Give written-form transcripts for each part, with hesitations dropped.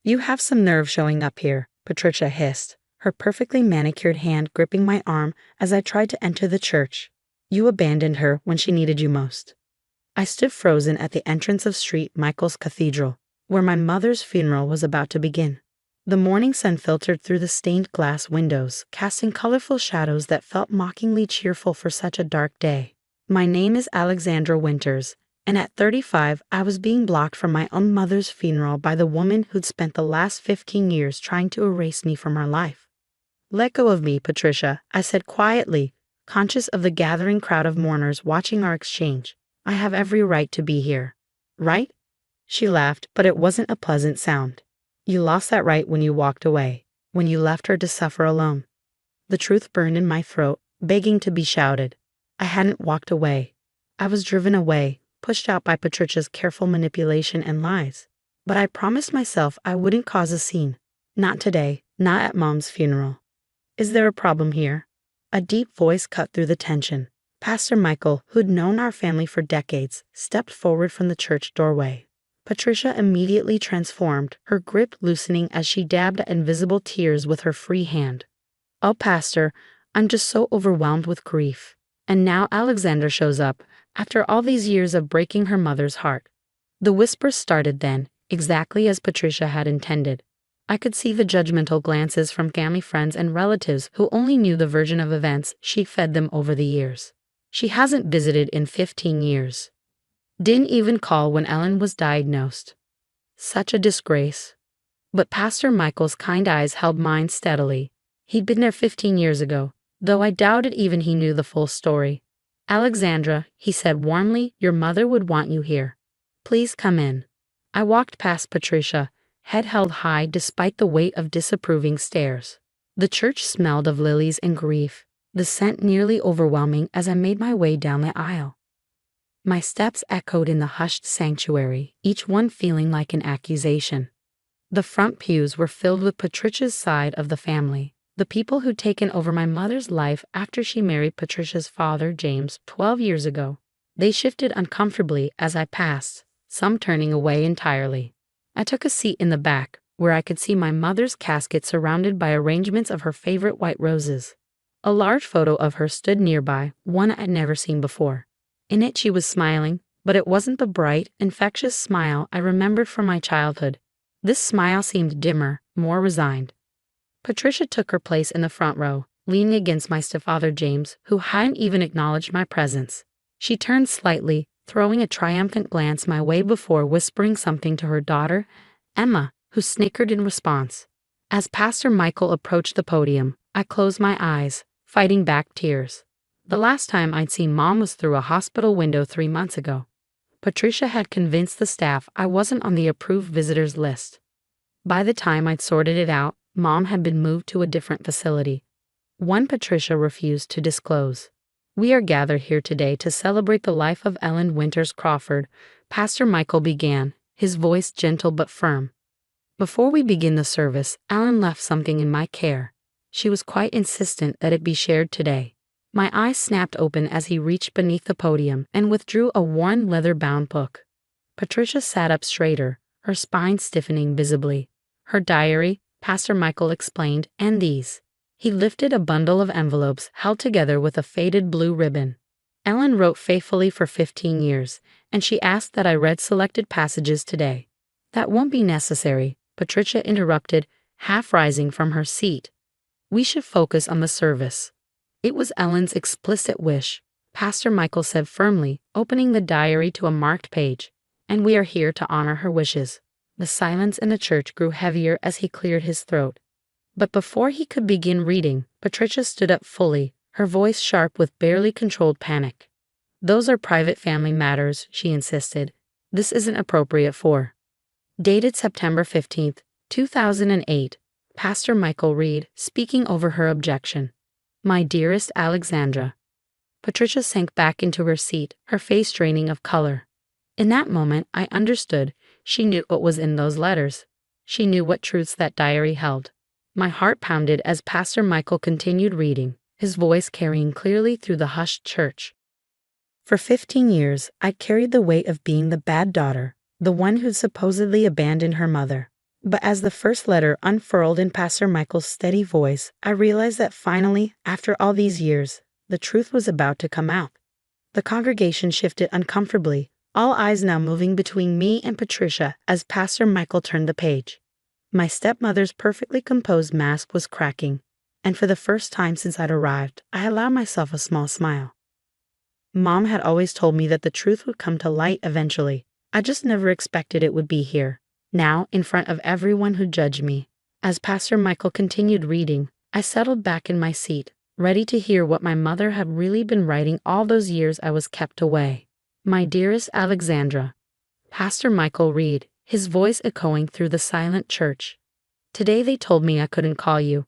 You have some nerve showing up here, Patricia hissed, her perfectly manicured hand gripping my arm as I tried to enter the church. You abandoned her when she needed you most. I stood frozen at the entrance of St. Michael's Cathedral, where my mother's funeral was about to begin. The morning sun filtered through the stained glass windows, casting colorful shadows that felt mockingly cheerful for such a dark day. My name is Alexandra Winters, and at 35 I was being blocked from my own mother's funeral by the woman who'd spent the last 15 years trying to erase me from her life. Let go of me, Patricia, I said quietly, conscious of the gathering crowd of mourners watching our exchange. I have every right to be here. Right? She laughed, but it wasn't a pleasant sound. You lost that right when you walked away, when you left her to suffer alone. The truth burned in my throat, begging to be shouted. I hadn't walked away. I was driven away, pushed out by Patricia's careful manipulation and lies. But I promised myself I wouldn't cause a scene. Not today, not at Mom's funeral. Is there a problem here? A deep voice cut through the tension. Pastor Michael, who'd known our family for decades, stepped forward from the church doorway. Patricia immediately transformed, her grip loosening as she dabbed at invisible tears with her free hand. Oh, Pastor, I'm just so overwhelmed with grief. And now Alexandra shows up, after all these years of breaking her mother's heart. The whispers started then, exactly as Patricia had intended. I could see the judgmental glances from family friends and relatives who only knew the version of events she fed them over the years. She hasn't visited in 15 years. Didn't even call when Ellen was diagnosed. Such a disgrace. But Pastor Michael's kind eyes held mine steadily. He'd been there 15 years ago, though I doubted even he knew the full story. Alexandra, he said warmly, your mother would want you here. Please come in. I walked past Patricia, head held high despite the weight of disapproving stares. The church smelled of lilies and grief, the scent nearly overwhelming as I made my way down the aisle. My steps echoed in the hushed sanctuary, each one feeling like an accusation. The front pews were filled with Patricia's side of the family, the people who'd taken over my mother's life after she married Patricia's father, James, 12 years ago. They shifted uncomfortably as I passed, some turning away entirely. I took a seat in the back, where I could see my mother's casket surrounded by arrangements of her favorite white roses. A large photo of her stood nearby, one I'd never seen before. In it she was smiling, but it wasn't the bright, infectious smile I remembered from my childhood. This smile seemed dimmer, more resigned. Patricia took her place in the front row, leaning against my stepfather James, who hadn't even acknowledged my presence. She turned slightly, throwing a triumphant glance my way before whispering something to her daughter, Emma, who snickered in response. As Pastor Michael approached the podium, I closed my eyes, fighting back tears. The last time I'd seen Mom was through a hospital window 3 months ago. Patricia had convinced the staff I wasn't on the approved visitors list. By the time I'd sorted it out, Mom had been moved to a different facility. One Patricia refused to disclose. We are gathered here today to celebrate the life of Ellen Winters Crawford, Pastor Michael began, his voice gentle but firm. Before we begin the service, Ellen left something in my care. She was quite insistent that it be shared today. My eyes snapped open as he reached beneath the podium and withdrew a worn leather-bound book. Patricia sat up straighter, her spine stiffening visibly. Her diary, Pastor Michael explained, and these. He lifted a bundle of envelopes held together with a faded blue ribbon. Ellen wrote faithfully for 15 years, and she asked that I read selected passages today. That won't be necessary, Patricia interrupted, half rising from her seat. We should focus on the service. It was Ellen's explicit wish, Pastor Michael said firmly, opening the diary to a marked page, and we are here to honor her wishes. The silence in the church grew heavier as he cleared his throat. But before he could begin reading, Patricia stood up fully, her voice sharp with barely controlled panic. Those are private family matters, she insisted. This isn't appropriate for. Dated September 15, 2008, Pastor Michael read, speaking over her objection. My dearest Alexandra. Patricia sank back into her seat, her face draining of color. In that moment, I understood. She knew what was in those letters. She knew what truths that diary held. My heart pounded as Pastor Michael continued reading, his voice carrying clearly through the hushed church. For 15 years, I carried the weight of being the bad daughter, the one who'd supposedly abandoned her mother. But as the first letter unfurled in Pastor Michael's steady voice, I realized that finally, after all these years, the truth was about to come out. The congregation shifted uncomfortably, all eyes now moving between me and Patricia as Pastor Michael turned the page. My stepmother's perfectly composed mask was cracking, and for the first time since I'd arrived, I allowed myself a small smile. Mom had always told me that the truth would come to light eventually. I just never expected it would be here, now in front of everyone who judged me. As Pastor Michael continued reading, I settled back in my seat, ready to hear what my mother had really been writing all those years I was kept away. My dearest Alexandra, Pastor Michael read, his voice echoing through the silent church. Today they told me I couldn't call you.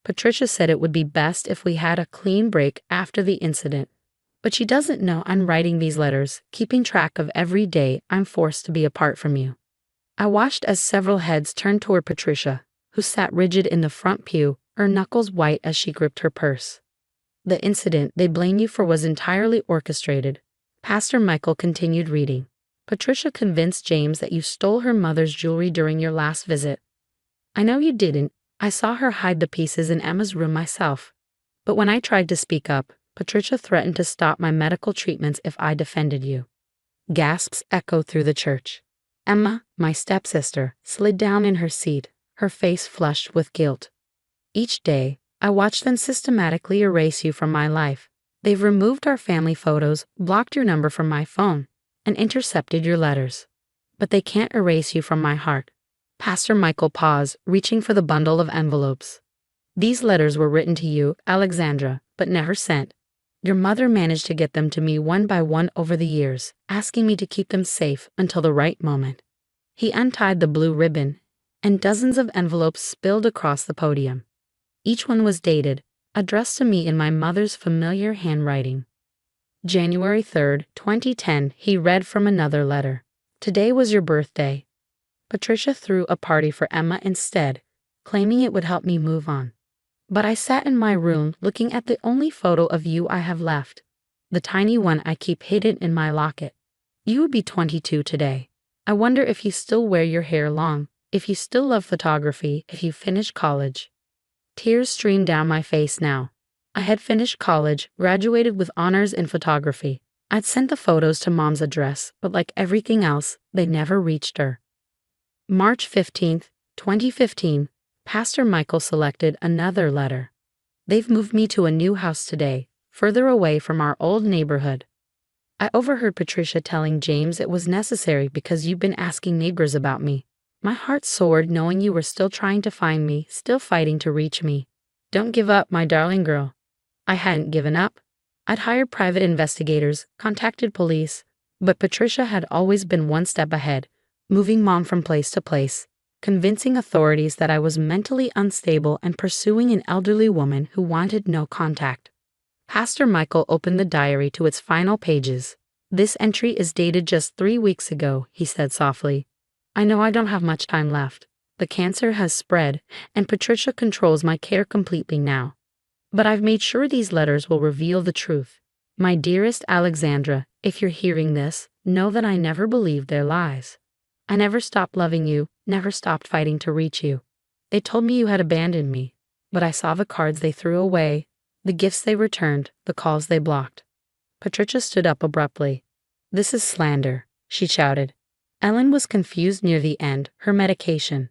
Patricia said it would be best if we had a clean break after the incident. But she doesn't know I'm writing these letters, keeping track of every day I'm forced to be apart from you. I watched as several heads turned toward Patricia, who sat rigid in the front pew, her knuckles white as she gripped her purse. The incident they blame you for was entirely orchestrated. Pastor Michael continued reading. Patricia convinced James that you stole her mother's jewelry during your last visit. I know you didn't. I saw her hide the pieces in Emma's room myself. But when I tried to speak up, Patricia threatened to stop my medical treatments if I defended you. Gasps echoed through the church. Emma, my stepsister, slid down in her seat, her face flushed with guilt. Each day, I watched them systematically erase you from my life. They've removed our family photos, blocked your number from my phone, and intercepted your letters. But they can't erase you from my heart. Pastor Michael paused, reaching for the bundle of envelopes. These letters were written to you, Alexandra, but never sent. Your mother managed to get them to me one by one over the years, asking me to keep them safe until the right moment. He untied the blue ribbon, and dozens of envelopes spilled across the podium. Each one was dated, addressed to me in my mother's familiar handwriting. January 3rd, 2010, he read from another letter. Today was your birthday. Patricia threw a party for Emma instead, claiming it would help me move on. But I sat in my room looking at the only photo of you I have left, the tiny one I keep hidden in my locket. You would be 22 today. I wonder if you still wear your hair long, if you still love photography, if you finished college. Tears streamed down my face now. I had finished college, graduated with honors in photography. I'd sent the photos to Mom's address, but like everything else, they never reached her. March 15th, 2015, Pastor Michael selected another letter. They've moved me to a new house today, further away from our old neighborhood. I overheard Patricia telling James it was necessary because you've been asking neighbors about me. My heart soared knowing you were still trying to find me, still fighting to reach me. Don't give up, my darling girl. I hadn't given up. I'd hired private investigators, contacted police, but Patricia had always been one step ahead, moving Mom from place to place, convincing authorities that I was mentally unstable and pursuing an elderly woman who wanted no contact. Pastor Michael opened the diary to its final pages. This entry is dated just 3 weeks ago, he said softly. I know I don't have much time left. The cancer has spread, and Patricia controls my care completely now. But I've made sure these letters will reveal the truth. My dearest Alexandra, if you're hearing this, know that I never believed their lies. I never stopped loving you, never stopped fighting to reach you. They told me you had abandoned me, but I saw the cards they threw away, the gifts they returned, the calls they blocked. Patricia stood up abruptly. This is slander, she shouted. Ellen was confused near the end, her medication.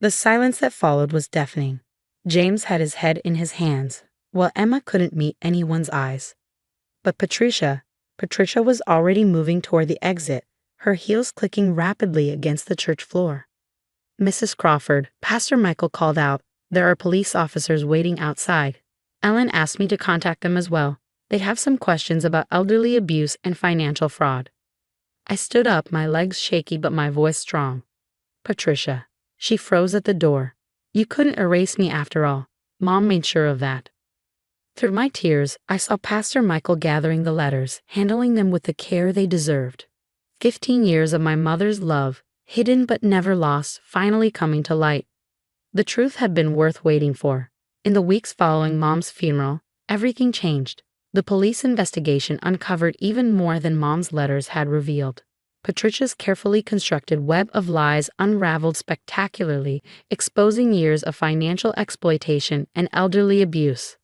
The silence that followed was deafening. James had his head in his hands, while Emma couldn't meet anyone's eyes. But Patricia was already moving toward the exit, her heels clicking rapidly against the church floor. Mrs. Crawford, Pastor Michael called out, there are police officers waiting outside. Ellen asked me to contact them as well. They have some questions about elderly abuse and financial fraud. I stood up, my legs shaky but my voice strong. Patricia. She froze at the door. You couldn't erase me after all. Mom made sure of that. Through my tears, I saw Pastor Michael gathering the letters, handling them with the care they deserved. 15 years of my mother's love, hidden but never lost, finally coming to light. The truth had been worth waiting for. In the weeks following Mom's funeral, everything changed. The police investigation uncovered even more than Mom's letters had revealed. Patricia's carefully constructed web of lies unraveled spectacularly, exposing years of financial exploitation and elderly abuse.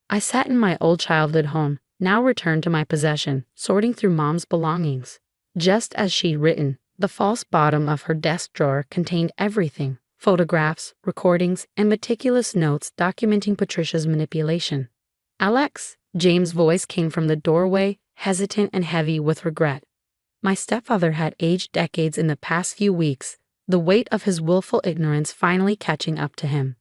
I sat in my old childhood home, now returned to my possession, sorting through Mom's belongings. Just as she'd written, the false bottom of her desk drawer contained everything: photographs, recordings, and meticulous notes documenting Patricia's manipulation. "Alex," James' voice came from the doorway, hesitant and heavy with regret. My stepfather had aged decades in the past few weeks, the weight of his willful ignorance finally catching up to him.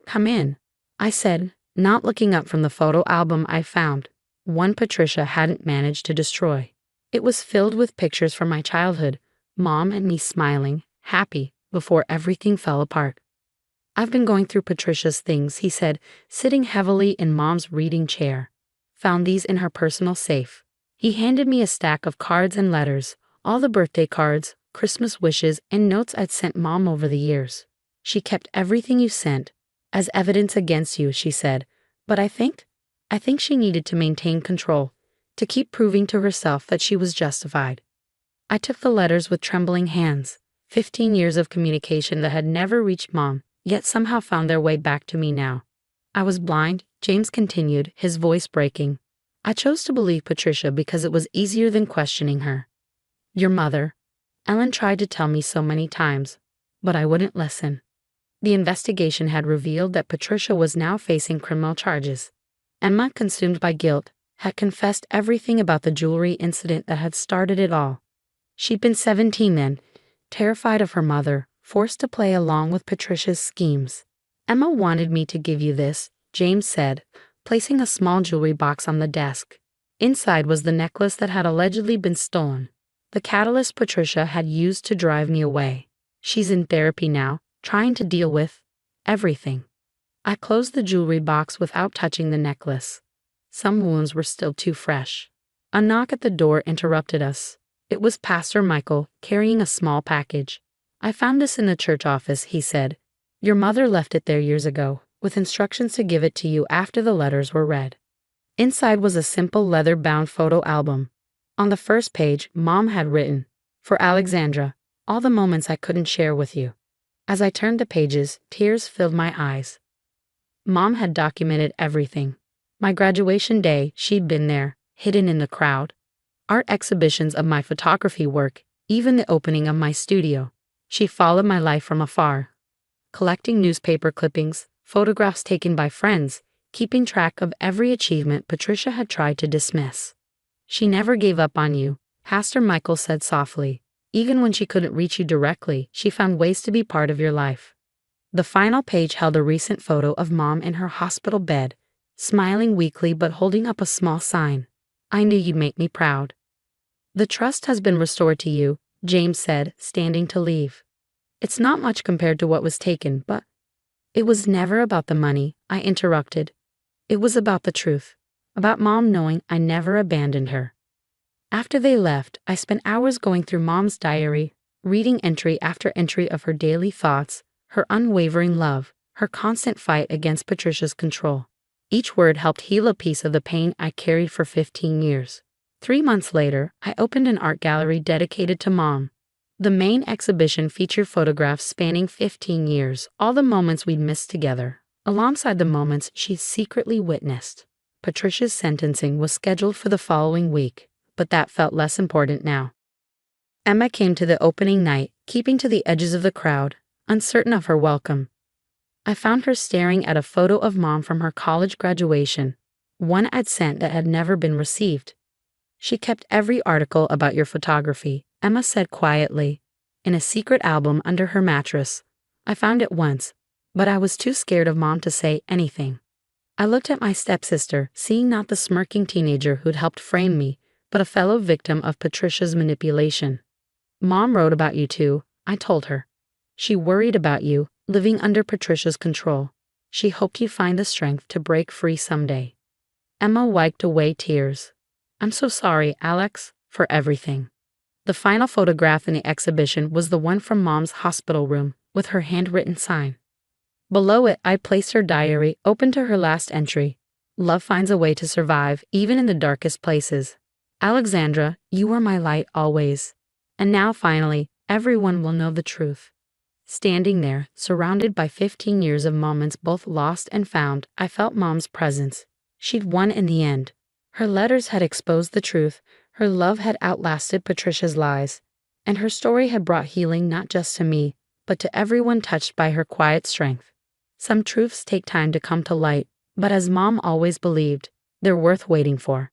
"Come in," I said, not looking up from the photo album I found, one Patricia hadn't managed to destroy. It was filled with pictures from my childhood, Mom and me smiling, happy, before everything fell apart. "I've been going through Patricia's things," he said, sitting heavily in Mom's reading chair. "Found these in her personal safe." He handed me a stack of cards and letters, all the birthday cards, Christmas wishes, and notes I'd sent Mom over the years. "She kept everything you sent as evidence against you," she said, "but I think she needed to maintain control, to keep proving to herself that she was justified." I took the letters with trembling hands. 15 years of communication that had never reached Mom, yet somehow found their way back to me now. "I was blind," James continued, his voice breaking. "I chose to believe Patricia because it was easier than questioning her. Your mother, Ellen, tried to tell me so many times, but I wouldn't listen. The investigation had revealed that Patricia was now facing criminal charges. Emma, consumed by guilt, had confessed everything about the jewelry incident that had started it all. She'd been 17 then, terrified of her mother, forced to play along with Patricia's schemes. "Emma wanted me to give you this," James said, placing a small jewelry box on the desk. Inside was the necklace that had allegedly been stolen, the catalyst Patricia had used to drive me away. "She's in therapy now, trying to deal with everything." I closed the jewelry box without touching the necklace. Some wounds were still too fresh. A knock at the door interrupted us. It was Pastor Michael, carrying a small package. "I found this in the church office," he said. "Your mother left it there years ago, with instructions to give it to you after the letters were read." Inside was a simple leather-bound photo album. On the first page, Mom had written, "For Alexandra, all the moments I couldn't share with you." As I turned the pages, tears filled my eyes. Mom had documented everything. My graduation day, she'd been there, hidden in the crowd. Art exhibitions of my photography work, even the opening of my studio. She followed my life from afar, collecting newspaper clippings, photographs taken by friends, keeping track of every achievement Patricia had tried to dismiss. "She never gave up on you," Pastor Michael said softly. "Even when she couldn't reach you directly, she found ways to be part of your life." The final page held a recent photo of Mom in her hospital bed, smiling weakly but holding up a small sign. "I knew you'd make me proud." "The trust has been restored to you," James said, standing to leave. "It's not much compared to what was taken, but—" "It was never about the money," I interrupted. "It was about the truth, about Mom knowing I never abandoned her." After they left, I spent hours going through Mom's diary, reading entry after entry of her daily thoughts, her unwavering love, her constant fight against Patricia's control. Each word helped heal a piece of the pain I carried for 15 years. 3 months later, I opened an art gallery dedicated to Mom. The main exhibition featured photographs spanning 15 years, all the moments we'd missed together, alongside the moments she secretly witnessed. Patricia's sentencing was scheduled for the following week, but that felt less important now. Emma came to the opening night, keeping to the edges of the crowd, uncertain of her welcome. I found her staring at a photo of Mom from her college graduation, one I'd sent that had never been received. "She kept every article about your photography," Emma said quietly, "in a secret album under her mattress. I found it once, but I was too scared of Mom to say anything." I looked at my stepsister, seeing not the smirking teenager who'd helped frame me, but a fellow victim of Patricia's manipulation. "Mom wrote about you too," I told her. "She worried about you, living under Patricia's control. She hoped you'd find the strength to break free someday." Emma wiped away tears. "I'm so sorry, Alex, for everything." The final photograph in the exhibition was the one from Mom's hospital room, with her handwritten sign. Below it, I placed her diary, open to her last entry. "Love finds a way to survive, even in the darkest places. Alexandra, you were my light always." And now finally, everyone will know the truth. Standing there, surrounded by 15 years of moments both lost and found, I felt Mom's presence. She'd won in the end. Her letters had exposed the truth, her love had outlasted Patricia's lies, and her story had brought healing not just to me, but to everyone touched by her quiet strength. Some truths take time to come to light, but as Mom always believed, they're worth waiting for.